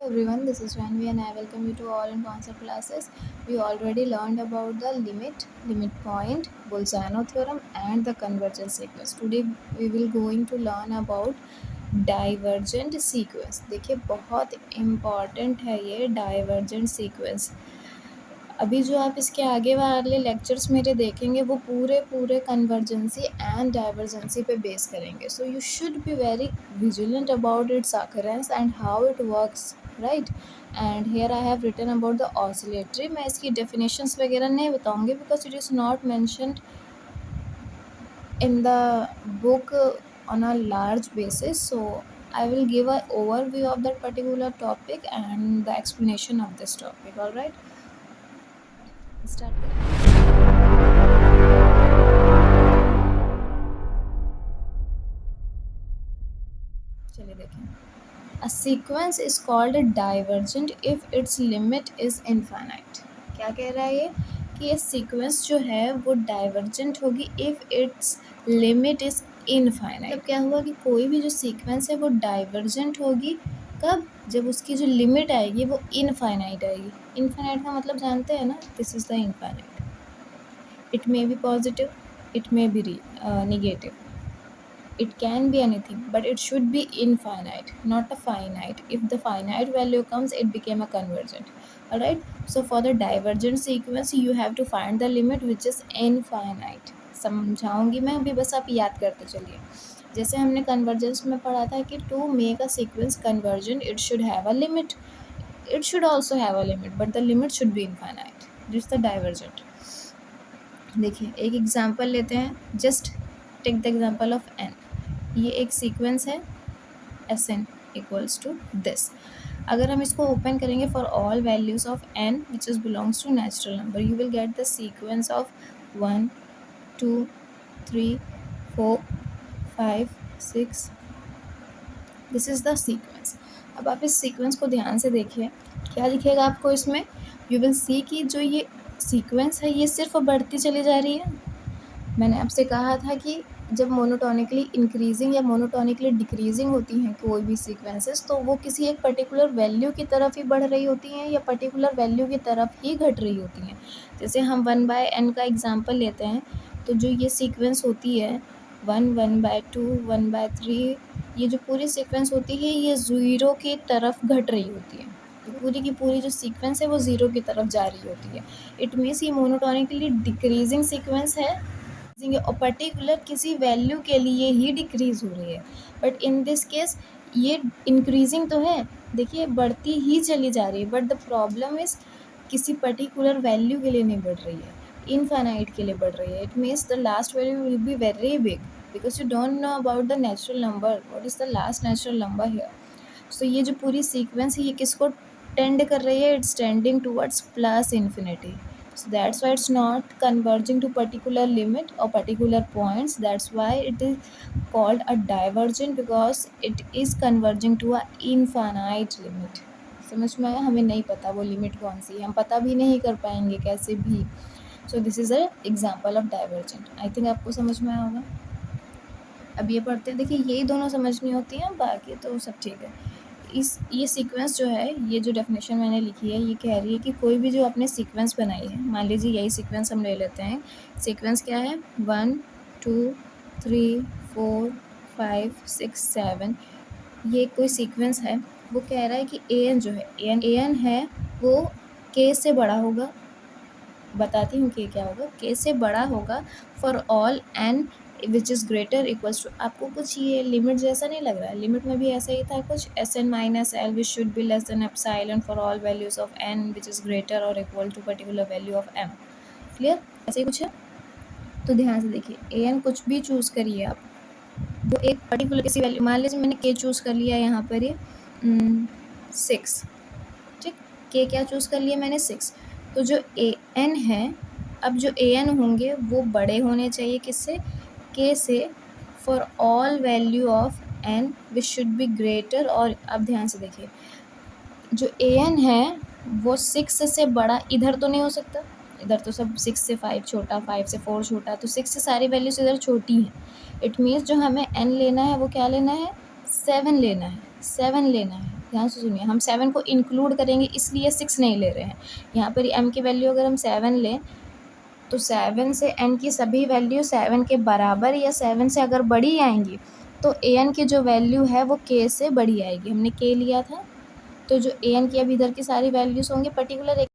Everyone, this is Ranvi and I welcome you to all in concept classes. We already learned about the limit point, Bolzano theorem and the convergence sequence. Today we will going to learn about divergent sequence. देखिए बहुत important है ये divergent sequence. अभी जो आप इसके आगे वाले लेक्चर्स मेरे देखेंगे वो पूरे कन्वर्जेंसी एंड डाइवर्जेंसी पे बेस करेंगे. So you should be very vigilant about its occurrence and how it works, right. And here I have written about the oscillatory. मैं इसकी डेफिनेशंस वगैरह नहीं बताऊंगी because it is not mentioned in the book on a large basis. So I will give an overview of that particular topic and the explanation of this topic. All right, start करें. चलिए देखें. A sequence is called divergent if it's limit is infinite. क्या कह रहा है ये कि ये सीक्वेंस जो है वो डाइवर्जेंट होगी if it's limit is infinite. मतलब क्या हुआ कि कोई भी जो सीक्वेंस है वो डाइवर्जेंट होगी कब, जब उसकी जो लिमिट आएगी वो इनफाइनाइट आएगी. इनफाइनाइट का मतलब जानते हैं ना, this is the infinite. It may be positive, it may be negative. It can be anything, but it should be infinite, not a finite. If the finite value comes, it became a convergent. Alright, so for the divergent sequence you have to find the limit which is infinite. समझाऊंगी मैं अभी, बस आप याद करते चलिए. जैसे हमने convergence में पढ़ा था कि to make a sequence convergent it should have a limit. It should also have a limit, but the limit should be infinite. This is the divergent. देखिए एक एग्जांपल लेते हैं. Just take the example of n. ये एक sequence है S N equals to this. अगर हम इसको ओपन करेंगे for all values of N which is belongs to natural number, you will get the sequence of 1 2 3 4 5 6. This is the sequence. अब आप इस सीक्वेंस को ध्यान से देखिए, क्या दिखेगा आपको इसमें. यू विल सी कि जो ये सीक्वेंस है ये सिर्फ बढ़ती चली जा रही है. मैंने आपसे कहा था कि जब मोनोटोनिकली इंक्रीजिंग या मोनोटोनिकली डिक्रीजिंग होती हैं कोई भी सीक्वेंसेस, तो वो किसी एक पर्टिकुलर वैल्यू की तरफ ही बढ़ रही होती हैं या पर्टिकुलर वैल्यू की तरफ ही घट रही होती हैं. जैसे हम 1/n का एग्जांपल लेते हैं, तो जो ये सीक्वेंस होती है 1 1/2 1/3, ये जो पूरी सीक्वेंस होती है ये ज़ीरो की तरफ घट रही होती है. तो पूरी की पूरी जो सीक्वेंस है वो ज़ीरो की तरफ जा रही होती है. इट मीन्स ये मोनोटोनिकली डिक्रीजिंग सीक्वेंस है और पर्टिकुलर किसी वैल्यू के लिए ही डिक्रीज़ हो रही है. बट इन दिस केस ये इंक्रीजिंग तो है, देखिए बढ़ती ही चली जा रही है, बट द प्रॉब्लम इज़ किसी पर्टिकुलर वैल्यू के लिए नहीं बढ़ रही है, इनफाइनाइट के लिए बढ़ रही है. It means the last value will be very big because you don't know about the natural number, what is the last natural number here. So ये जो पूरी सीक्वेंस है ये किसको टेंड कर रही है, it's tending towards plus infinity. So that's why it's not converging to particular limit or particular points. That's why it is called a divergent because it is converging to a infinite limit. समझ में आया. हमें नहीं पता वो limit कौन सी है, हम पता भी नहीं कर पाएंगे कैसे भी. So this is a example of divergent. I think आपको समझ में आया होगा. अब ये पढ़ते हैं. देखिए यही दोनों समझनी होती हैं, बाकी तो सब ठीक है. ये सीक्वेंस जो है, ये जो डेफिनेशन मैंने लिखी है ये कह रही है कि कोई भी जो आपने सीक्वेंस बनाई है, मान लीजिए यही सीक्वेंस हम ले लेते हैं. सीक्वेंस क्या है 1 2 3 4 5 6 7. ये कोई सीक्वेंस है. वो कह रहा है कि ए एन जो है ए एन है वो के से बड़ा होगा. बताती हूँ कि क्या होगा. के से बड़ा होगा for all N which is greater equals to. आपको कुछ ये लिमिट जैसा नहीं लग रहा है. लिमिट में भी ऐसा ही था कुछ, S N minus L which should be less than epsilon for all values of N which is greater और equal to particular value of M. Clear, ऐसे ही कुछ है. तो ध्यान से देखिए, ए एन कुछ भी चूज़ करिए आप, वो एक पर्टिकुलर किसी वैल्यू, मान लीजिए मैंने के चूज़ कर लिया यहाँ पर ये 6. ठीक, के क्या चूज़ कर लिया मैंने 6. तो जो ए एन है, अब जो ए एन होंगे वो बड़े होने चाहिए किससे, के से, for all value of N which should be greater. और अब ध्यान से देखिए, जो ए एन है वो 6 से बड़ा इधर तो नहीं हो सकता. इधर तो सब 6 से 5 छोटा, 5 से 4 छोटा, तो 6 से सारी वैल्यूज इधर छोटी हैं. इट मीन्स जो हमें एन लेना है वो क्या लेना है, 7 लेना है. 7 लेना है. ध्यान से सुनिए, हम 7 को इंक्लूड करेंगे इसलिए 6 नहीं ले रहे हैं। यहाँ पर m की वैल्यू अगर हम 7 लें तो 7 से n की सभी वैल्यू 7 के बराबर या 7 से अगर बड़ी आएंगी तो an की जो वैल्यू है वो k से बड़ी आएगी। हमने k लिया था, तो जो an की अब इधर की सारी वैल्यूज होंगे पर्टिकुलर एक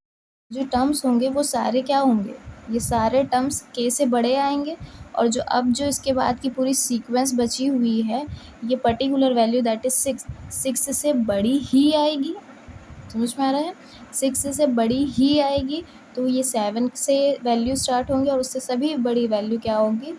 जो टर्म्स होंगे वो सारे क्या होंगे, ये सारे टर्म्स k से बड़े आएंगे। और जो अब जो इसके बाद की पूरी सीक्वेंस बची हुई है ये पर्टिकुलर वैल्यू दैट इज 6 से बड़ी ही आएगी। समझ में आ रहा है, 6 से बड़ी ही आएगी। तो ये 7 से वैल्यू स्टार्ट होंगी और उससे सभी बड़ी वैल्यू क्या होगी,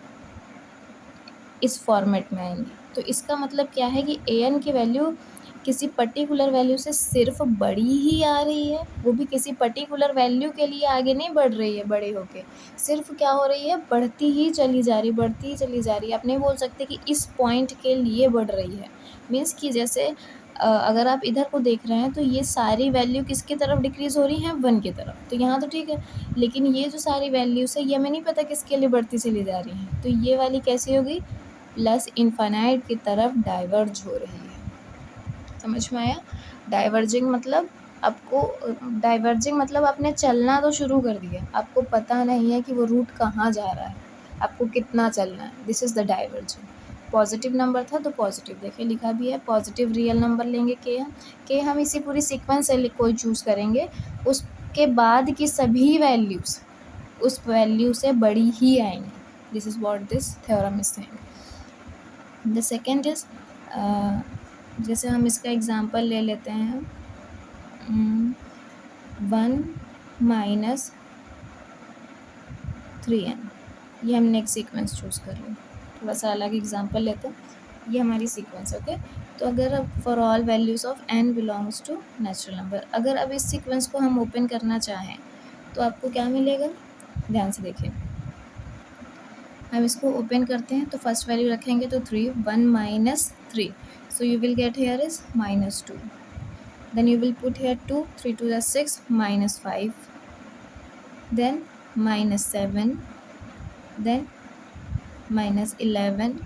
इस फॉर्मेट में आएंगी। तो इसका मतलब क्या है कि an की वैल्यू किसी पर्टिकुलर वैल्यू से सिर्फ बड़ी ही आ रही है, वो भी किसी पर्टिकुलर वैल्यू के लिए आगे नहीं बढ़ रही है, बड़े होके सिर्फ क्या हो रही है, बढ़ती ही चली जा रही, बढ़ती ही चली जा रही है। आप नहीं बोल सकते कि इस पॉइंट के लिए बढ़ रही है, मीन्स कि जैसे अगर आप इधर को देख रहे हैं तो ये सारी वैल्यू किसकी तरफ डिक्रीज हो रही हैं, 1 की तरफ। तो यहाँ तो ठीक है, लेकिन ये जो सारी वैल्यूज़ है ये हमें नहीं पता किसके लिए बढ़ती चली जा रही हैं। तो ये वाली कैसी होगी, प्लस इन्फानाइट की तरफ डाइवर्ज हो रही है। समझ में आया, डाइवर्जिंग मतलब आपको, डाइवर्जिंग मतलब आपने चलना तो शुरू कर दिया, आपको पता नहीं है कि वो रूट कहाँ जा रहा है, आपको कितना चलना है, this is the diverging. Positive number था तो पॉजिटिव, देखिए लिखा भी है, पॉजिटिव रियल नंबर लेंगे के हम इसी पूरी सीक्वेंस से कोई चूज़ करेंगे, उसके बाद की सभी वैल्यूज़ उस वैल्यू से बड़ी ही आएंगी। This is what this theorem is saying. The second is, जैसे हम इसका एग्जांपल ले लेते हैं, 1 माइनस 3n, ये हमने एक सीक्वेंस चूज़ कर लिया। थोड़ा सा अलग एग्जांपल लेते हैं, ये हमारी सीक्वेंस ओके। तो अगर अब for all values of n belongs to natural number, अगर अब इस सीक्वेंस को हम ओपन करना चाहें तो आपको क्या मिलेगा, ध्यान से देखिए। हम इसको ओपन करते हैं तो फर्स्ट वैल्यू रखेंगे तो 3, 1 minus 3, so you will get here is -2, then you will put here 2, 3 to the 6, -5, then -7, then -11,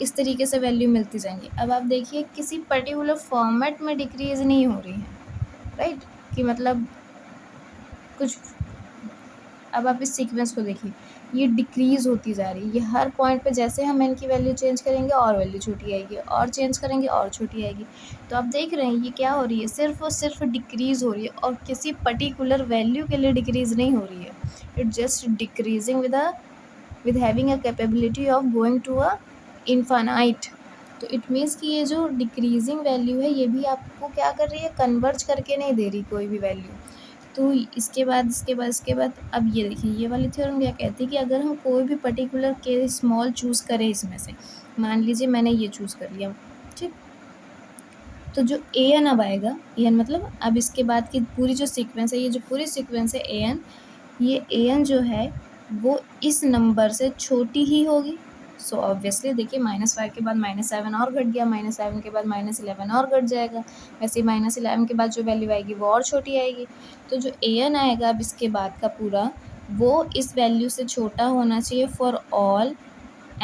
इस तरीके से वैल्यू मिलती जाएंगी। अब आप देखिए किसी पर्टिकुलर फॉर्मेट में डिक्रीज नहीं हो रही है, राइट, कि मतलब कुछ, अब आप इस सीक्वेंस को देखिए, ये डिक्रीज़ होती जा रही है, ये हर पॉइंट पे जैसे हम n की वैल्यू चेंज करेंगे और वैल्यू छोटी आएगी, और चेंज करेंगे और छोटी आएगी। तो आप देख रहे हैं ये क्या हो रही है, सिर्फ और सिर्फ डिक्रीज़ हो रही है, और किसी पर्टिकुलर वैल्यू के लिए डिक्रीज़ नहीं हो रही है, it just decreasing with having a capability of going to a infinite. तो इट मीन्स कि ये जो डिक्रीजिंग वैल्यू है ये भी आपको क्या कर रही है, कन्वर्ज करके नहीं दे रही कोई भी वैल्यू। तो इसके बाद अब ये देखिए, ये वाली थ्योरम क्या कहती है कि अगर हम कोई भी पर्टिकुलर के स्मॉल चूज़ करें इसमें से, मान लीजिए मैंने ये चूज़ कर लिया, ठीक, तो जो an अब आएगा, an मतलब अब इसके बाद की पूरी जो सीक्वेंस है, ये जो पूरी सीक्वेंस है an, ये an जो है वो इस नंबर से छोटी ही होगी। सो ऑब्वियसली देखिए, -5 के बाद -7 और घट गया, -7 के बाद -11 और घट जाएगा, वैसे -11 के बाद जो वैल्यू आएगी वो और छोटी आएगी। तो जो an आएगा अब इसके बाद का पूरा, वो इस वैल्यू से छोटा होना चाहिए for all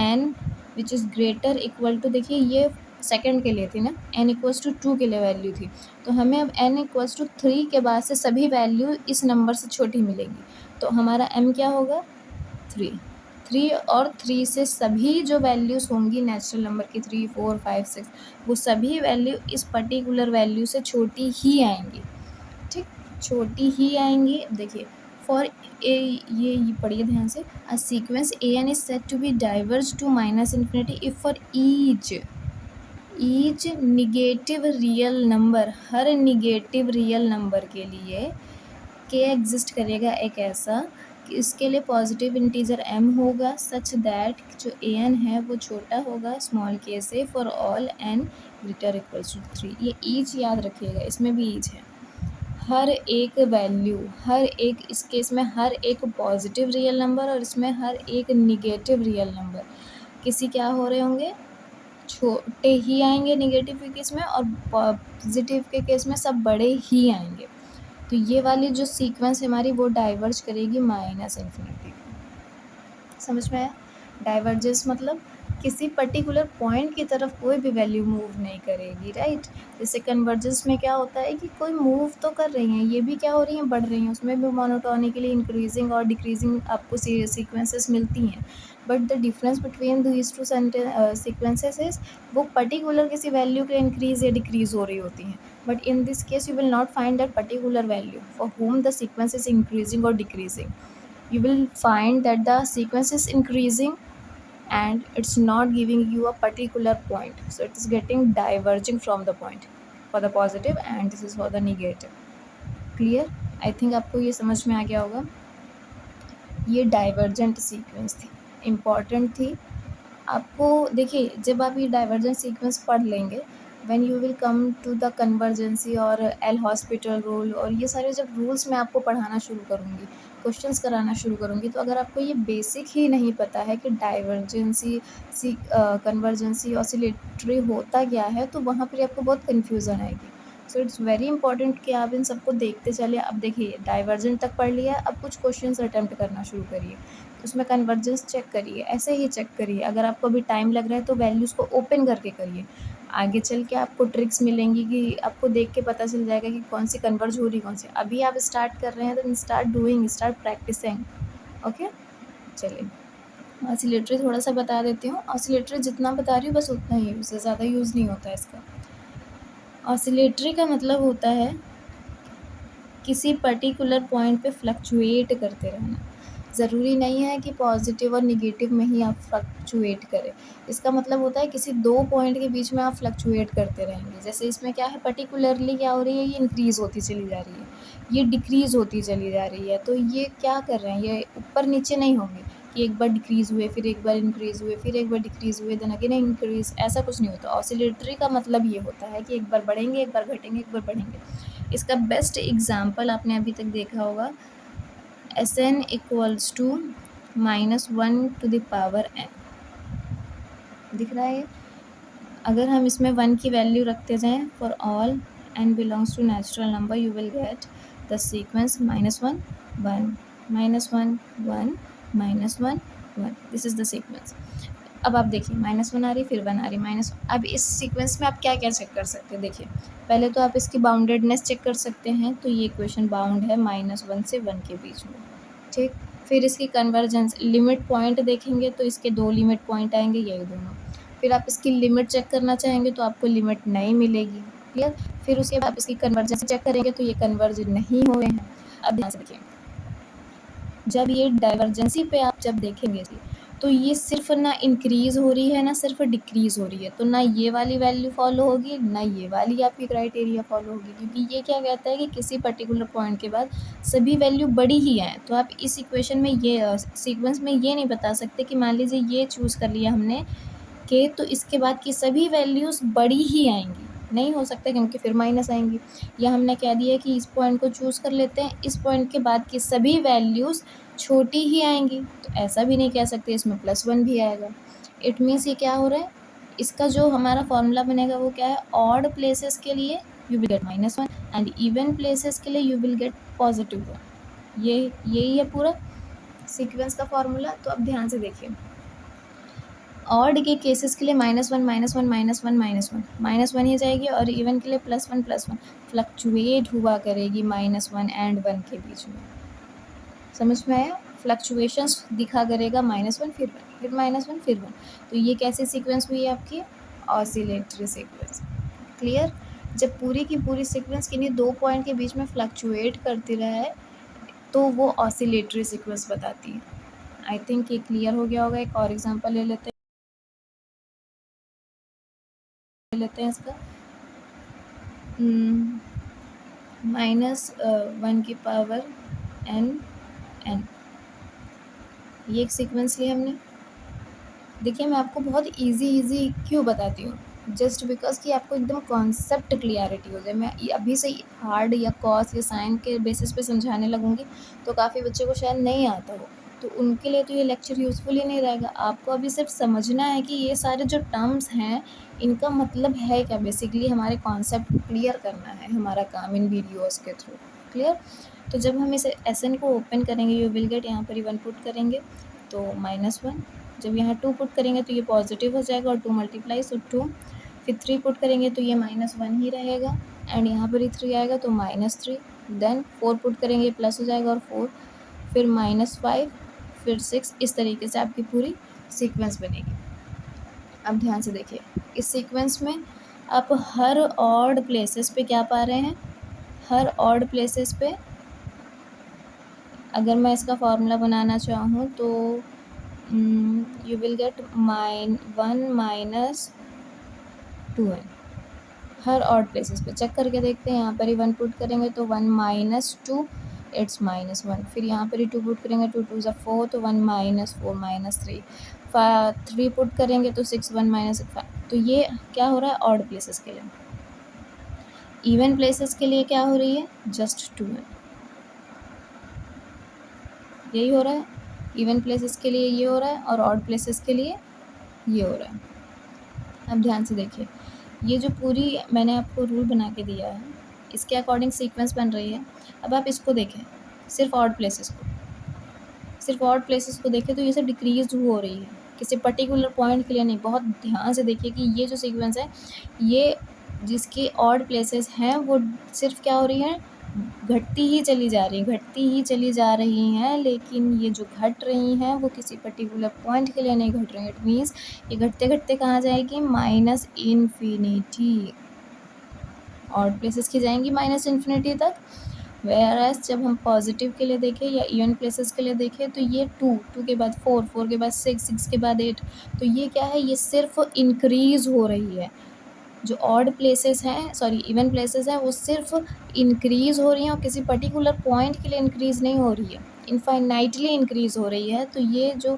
n which is greater equal to, देखिए ये सेकंड के लिए थी ना, n इक्वल्स टू 2 के लिए वैल्यू थी, तो हमें अब n इक्वल्स टू 3 के बाद से सभी वैल्यू इस नंबर से छोटी मिलेंगी। तो हमारा m क्या होगा, 3 और 3 से सभी जो वैल्यूज़ होंगी नेचुरल नंबर की, 3, 4, 5, 6, वो सभी वैल्यू इस पर्टिकुलर वैल्यू से छोटी ही आएंगी, ठीक, छोटी ही आएंगी। देखिए फॉर ए, ये पढ़िए ध्यान से, a sequence an is set to be diverge to -infinity if for each negative real number, हर निगेटिव रियल नंबर के लिए के एग्जिस्ट करेगा एक ऐसा कि इसके लिए पॉजिटिव इंटीजर m होगा सच दैट जो an है वो छोटा होगा स्मॉल k से for all n greater equals to 3। ये ईच याद रखिएगा, इसमें भी ईच है, हर एक वैल्यू, हर एक, इस केस में हर एक पॉजिटिव रियल नंबर और इसमें हर एक निगेटिव रियल नंबर किसी क्या हो रहे होंगे, छोटे ही आएंगे निगेटिव के केस में, और पॉजिटिव के केस में सब बड़े ही आएंगे। तो ये वाली जो सीक्वेंस हमारी वो डाइवर्ज करेगी -infinity। समझ में आया, डाइवर्जेंस मतलब किसी पर्टिकुलर पॉइंट की तरफ कोई भी वैल्यू मूव नहीं करेगी, राइट। जैसे कन्वर्जेंस में क्या होता है कि कोई मूव तो कर रही हैं, ये भी क्या हो रही हैं, बढ़ रही हैं, उसमें भी मोनोटोनिकली इंक्रीजिंग और डिक्रीजिंग आपको सीक्वेंसेस मिलती हैं। But the difference between these two sequences is वो पर्टिकुलर किसी वैल्यू के इंक्रीज या डिक्रीज हो रही होती हैं। But in this case you will not find that particular value for whom the sequence is increasing or decreasing. You will find that the sequence is increasing and it's not giving you a particular point, so it is getting diverging from the point for the positive and this is for the negative. Clear? I think आपको ये समझ में आ गया होगा। ये divergent sequence थी, important थी। आपको देखिए, जब आप ये डाइवर्जेंट सीक्वेंस पढ़ लेंगे, when you will come to the convergency और एल हॉस्पिटल रूल और ये सारे जब रूल्स मैं आपको पढ़ाना शुरू करूँगी, क्वेश्चंस कराना शुरू करूँगी, तो अगर आपको ये बेसिक ही नहीं पता है कि डाइवर्जेंसी कन्वर्जेंसी ऑसिलेटरी होता क्या है, तो वहाँ पर आपको बहुत कन्फ्यूज़न आएगी। सो इट्स वेरी इंपॉर्टेंट कि आप इन सबको देखते चले। अब देखिए, डाइवर्जेंट तक पढ़ लिया, अब कुछ क्वेश्चंस अटेम्प्ट करना शुरू करिए, उसमें कन्वर्जेंस चेक करिए, ऐसे ही चेक करिए। अगर आपको अभी टाइम लग रहा है तो वैल्यूज़ को ओपन करके करिए। आगे चल के आपको ट्रिक्स मिलेंगी कि आपको देख के पता चल जाएगा कि कौन सी कन्वर्ज हो रही, कौन सी। अभी आप स्टार्ट कर रहे हैं तो start doing, start practising. Okay, चलिए ऑसिलेटरी थोड़ा सा बता देती हूँ। ऑसिलेटरी जितना बता रही हूँ बस उतना ही, उससे ज़्यादा यूज़ नहीं होता है इसका। ऑसिलेटरी का मतलब होता है किसी पर्टिकुलर पॉइंट पे फ्लक्चुएट करते रहना। ज़रूरी नहीं है कि पॉजिटिव और निगेटिव में ही आप फ्लक्चुएट करें। इसका मतलब होता है किसी दो पॉइंट के बीच में आप फ्लक्चुएट करते रहेंगे। जैसे इसमें क्या है, पर्टिकुलरली क्या हो रही है, ये इंक्रीज़ होती चली जा रही है, ये डिक्रीज़ होती चली जा रही है। तो ये क्या कर रहे हैं, ये ऊपर नीचे नहीं होंगे कि एक बार डिक्रीज़ हुए, फिर एक बार इंक्रीज़ हुए, फिर एक बार डिक्रीज़ हुए, देन अगेन इंक्रीज़, ऐसा कुछ नहीं होता। ऑसिलेटरी का मतलब ये होता है कि एक बार बढ़ेंगे, एक बार घटेंगे, एक बार बढ़ेंगे। इसका बेस्ट एग्जाम्पल आपने अभी तक देखा होगा, Sn इक्वल्स टू -1⁻n। दिख रहा है? अगर हम इसमें 1 की वैल्यू रखते जाएं for all n belongs to natural number, you will get the sequence -1 1 -1 1 -1 1। This is the sequence. अब आप देखिए, -1 आ रही, फिर 1 आ रही, माइनस। अब इस सीक्वेंस में आप क्या क्या चेक कर सकते हैं, देखिए। पहले तो आप इसकी बाउंडेडनेस चेक कर सकते हैं, तो ये इक्वेशन बाउंड है -1 से 1 के बीच में, ठीक। फिर इसकी कन्वर्जेंस लिमिट पॉइंट देखेंगे तो इसके दो लिमिट पॉइंट आएंगे, यही दोनों। फिर आप इसकी लिमिट चेक करना चाहेंगे तो आपको लिमिट नहीं मिलेगी, क्लियर। फिर उसके बाद आप इसकी कन्वर्जेंस चेक करेंगे तो ये कन्वर्ज नहीं हो रहे हैं। अब ध्यान से देखिए, जब ये डाइवर्जेंसी पे आप जब देखेंगे तो ये सिर्फ ना इंक्रीज़ हो रही है, ना सिर्फ डिक्रीज़ हो रही है। तो ना ये वाली वैल्यू फॉलो होगी, ना ये वाली आपकी क्राइटेरिया फॉलो होगी, क्योंकि ये क्या कहता है कि किसी पर्टिकुलर पॉइंट के बाद सभी वैल्यू बड़ी ही हैं। तो आप इस इक्वेशन में ये सीक्वेंस में ये नहीं बता सकते कि मान लीजिए ये चूज़ कर लिया हमने कि तो इसके बाद की सभी वैल्यूज़ बड़ी ही आएंगी, नहीं हो सकता, क्योंकि फिर माइनस आएंगी। या हमने कह दिया कि इस पॉइंट को चूज़ कर लेते हैं, इस पॉइंट के बाद की सभी वैल्यूज़ छोटी ही आएंगी, तो ऐसा भी नहीं कह सकते, इसमें +1 भी आएगा। इट मीन्स ये क्या हो रहा है, इसका जो हमारा फॉर्मूला बनेगा वो क्या है, ऑड प्लेसेस के लिए you will gate -1 and even places के लिए यू विल गेट +1। यही है पूरा सीक्वेंस का फॉर्मूला। तो अब ध्यान से देखिए, ऑड के केसेस के लिए -1 -1 -1 -1 ही जाएगी, और इवन के लिए +1 फ्लक्चुएट हुआ करेगी -1 एंड 1 के बीच में। समझ में आया? फ्लक्चुएशंस दिखा करेगा -1 फिर 1 फिर -1 फिर 1। तो ये कैसी सीक्वेंस हुई आपकी, ऑसिलेटरी सीक्वेंस। क्लियर? जब पूरी की पूरी सीक्वेंस किन्हीं दो पॉइंट के बीच में फ्लक्चुएट करती रहे तो वो ऑसिलेटरी सीक्वेंस बताती है। आई थिंक ये क्लियर हो गया होगा। एक और एग्जांपल ले लेते हैं इसका, -1n। ये एक सीक्वेंस ली हमने। देखिए, मैं आपको बहुत इजी क्यों बताती हूँ, जस्ट बिकॉज कि आपको एकदम कॉन्सेप्ट क्लियरिटी हो जाए। मैं अभी से हार्ड या कॉस या साइन के बेसिस पे समझाने लगूँगी तो काफ़ी बच्चों को शायद नहीं आता हो, तो उनके लिए तो ये लेक्चर यूज़फुल ही नहीं रहेगा। आपको अभी सिर्फ समझना है कि ये सारे जो टर्म्स हैं इनका मतलब है क्या, बेसिकली हमारे कॉन्सेप्ट क्लियर करना है हमारा काम इन वीडियोज़ के थ्रू। क्लियर? तो जब हम इसे SN को ओपन करेंगे, यू विल गेट, यहाँ पर 1 पुट करेंगे तो -1 जब यहाँ 2 पुट करेंगे तो ये पॉजिटिव हो जाएगा और 2 मल्टीप्लाई, सो 2, फिर 3 पुट करेंगे तो ये -1 ही रहेगा एंड यहाँ पर ही 3 आएगा तो -3, देन 4 पुट करेंगे प्लस हो जाएगा और 4, फिर -5, फिर 6, इस तरीके से आपकी पूरी सीक्वेंस बनेगी। अब ध्यान से देखिए, इस सीक्वेंस में आप हर ऑड प्लेसेस पे क्या पा रहे हैं, हर ऑड प्लेसेस पे अगर मैं इसका फॉर्मूला बनाना चाहूँ तो you will gate 1 - 2n her odd places पे। चेक करके देखते हैं, यहाँ पर ही 1 पुट करेंगे तो 1 - 2 इट्स -1, फिर यहाँ पर ही 2 पुट करेंगे, 2 2 ज़ा 4 तो 1 - 4 -3, 3 पुट करेंगे तो 6, 1 - 5। तो ये क्या हो रहा है ऑड प्लेसेस के लिए। इवन प्लेसेस के लिए क्या हो रही है, जस्ट 2n, यही हो रहा है। इवन प्लेसेस के लिए ये हो रहा है और ऑड प्लेसेस के लिए ये हो रहा है। अब ध्यान से देखिए, ये जो पूरी मैंने आपको रूल बना के दिया है, इसके अकॉर्डिंग सीक्वेंस बन रही है। अब आप इसको देखें, सिर्फ ऑड प्लेसेस को देखें तो ये सब डिक्रीज हो रही है, किसी पर्टिकुलर पॉइंट के लिए नहीं। बहुत ध्यान से देखिए कि ये जो सीक्वेंस है, ये जिसकी ऑड प्लेसेस हैं वो सिर्फ क्या हो रही है, घटती ही चली जा रही हैं, लेकिन ये जो घट रही हैं वो किसी पर्टिकुलर पॉइंट के लिए नहीं घट रही हैं। इट मीन्स ये घटते घटते कहाँ जाएगी, -इन्फिनिटी। ऑड प्लेसेस की जाएंगी -इन्फिनिटी तक, वेयर एज जब हम पॉजिटिव के लिए देखें या इवन प्लेसेस के लिए देखें तो ये 2 के बाद 4 के बाद 6 के बाद 8, तो ये क्या है, ये सिर्फ इंक्रीज़ हो रही है। जो ऑड प्लेसेस हैं, सॉरी इवन प्लेसेस हैं, वो सिर्फ इंक्रीज़ हो रही हैं और किसी पर्टिकुलर पॉइंट के लिए इंक्रीज़ नहीं हो रही है, इनफाइनाइटली इंक्रीज़ हो रही है। तो ये जो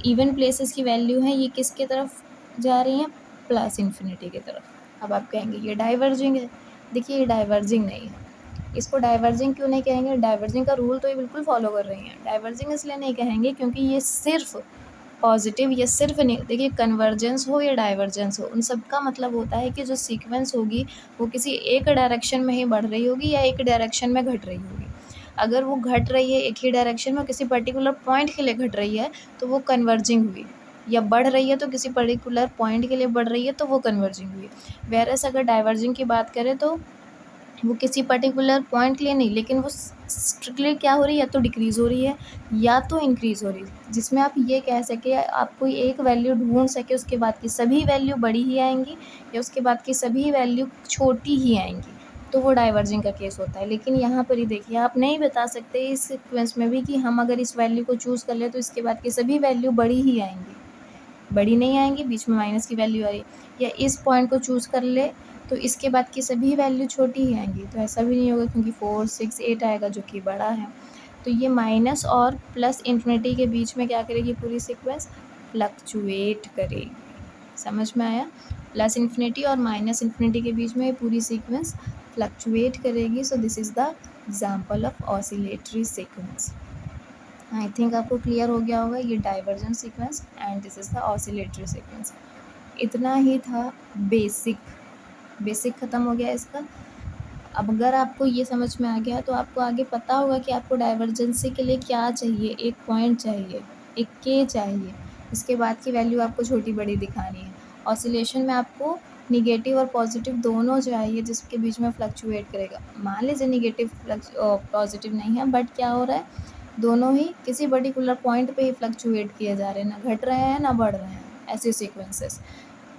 इवन प्लेसेस की वैल्यू है ये किसके तरफ जा रही हैं, प्लस इन्फिनिटी की तरफ। अब आप कहेंगे ये डाइवर्जिंग है, देखिए ये डाइवर्जिंग नहीं है। इसको डाइवर्जिंग क्यों नहीं कहेंगे, डाइवर्जिंग का रूल तो ये बिल्कुल फॉलो कर रही हैं। डाइवर्जिंग इसलिए नहीं कहेंगे क्योंकि ये सिर्फ पॉजिटिव, ये सिर्फ नहीं, देखिए कन्वर्जेंस हो या डाइवर्जेंस हो, उन सब का मतलब होता है कि जो सीक्वेंस होगी वो किसी एक डायरेक्शन में ही बढ़ रही होगी या एक डायरेक्शन में घट रही होगी। अगर वो घट रही है एक ही डायरेक्शन में, किसी पर्टिकुलर पॉइंट के लिए घट रही है तो वो कन्वर्जिंग हुई, या बढ़ रही है तो किसी पर्टिकुलर पॉइंट के लिए बढ़ रही है तो वो कन्वर्जिंग हुई। वेयरएज़ अगर डाइवर्जिंग की बात करें तो वो किसी पर्टिकुलर पॉइंट के लिए नहीं, लेकिन वो स्ट्रिक्टली क्या हो रही है, या तो डिक्रीज़ हो रही है या तो इंक्रीज़ हो रही है, जिसमें आप ये कह सके, आप कोई एक वैल्यू ढूंढ सके उसके बाद की सभी वैल्यू बड़ी ही आएंगी या उसके बाद की सभी वैल्यू छोटी ही आएंगी, तो वो डाइवर्जिंग का केस होता है। लेकिन यहाँ पर ही देखिए, आप नहीं बता सकते इस सीक्वेंस में भी कि हम अगर इस वैल्यू को चूज़ कर ले तो इसके बाद की सभी वैल्यू बड़ी ही आएंगी, बड़ी नहीं आएंगी, बीच में माइनस की वैल्यू आ रही, या इस पॉइंट को चूज़ कर ले तो इसके बाद की सभी वैल्यू छोटी ही आएंगी, तो ऐसा भी नहीं होगा क्योंकि 4 6 8 आएगा जो कि बड़ा है। तो ये माइनस और प्लस इन्फिनिटी के बीच में क्या करेगी, पूरी सीक्वेंस फ्लक्चुएट करेगी। समझ में आया, प्लस इन्फिनिटी और माइनस इन्फिनिटी के बीच में पूरी सीक्वेंस फ्लक्चुएट करेगी। So this is the example of oscillatory sequence. I think आपको क्लियर हो गया होगा, ये divergent sequence and this is the oscillatory sequence. इतना ही था बेसिक ख़त्म हो गया इसका। अब अगर आपको ये समझ में आ गया तो आपको आगे पता होगा कि आपको डाइवर्जेंसी के लिए क्या चाहिए, एक पॉइंट चाहिए, एक के चाहिए, इसके बाद की वैल्यू आपको छोटी बड़ी दिखानी है। ऑसिलेशन में आपको निगेटिव और पॉजिटिव दोनों चाहिए जिसके बीच में फ्लक्चुएट करेगा। मान लीजिए निगेटिव पॉजिटिव नहीं है, बट क्या हो रहा है, दोनों ही किसी पर्टिकुलर पॉइंट पे ही फ्लक्चुएट किए जा रहे हैं, ना घट रहे हैं ना बढ़ रहे हैं, ऐसे सीक्वेंसेस,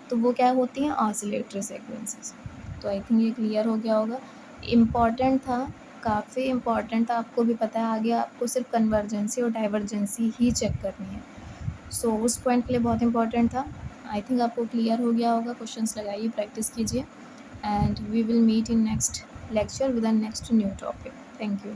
तो वो क्या होती हैं, ऑसिलेटरी सीक्वेंसेस। तो आई थिंक ये क्लियर हो गया होगा। इम्पॉर्टेंट था, काफ़ी इम्पॉर्टेंट था, आपको भी पता है आगे आपको सिर्फ कन्वर्जेंसी और डाइवर्जेंसी ही चेक करनी है। सो उस पॉइंट के लिए बहुत इंपॉर्टेंट था। आई थिंक आपको क्लियर हो गया होगा। क्वेश्चंस लगाइए, प्रैक्टिस कीजिए, and we will meet in next lecture with a next new topic. Thank you.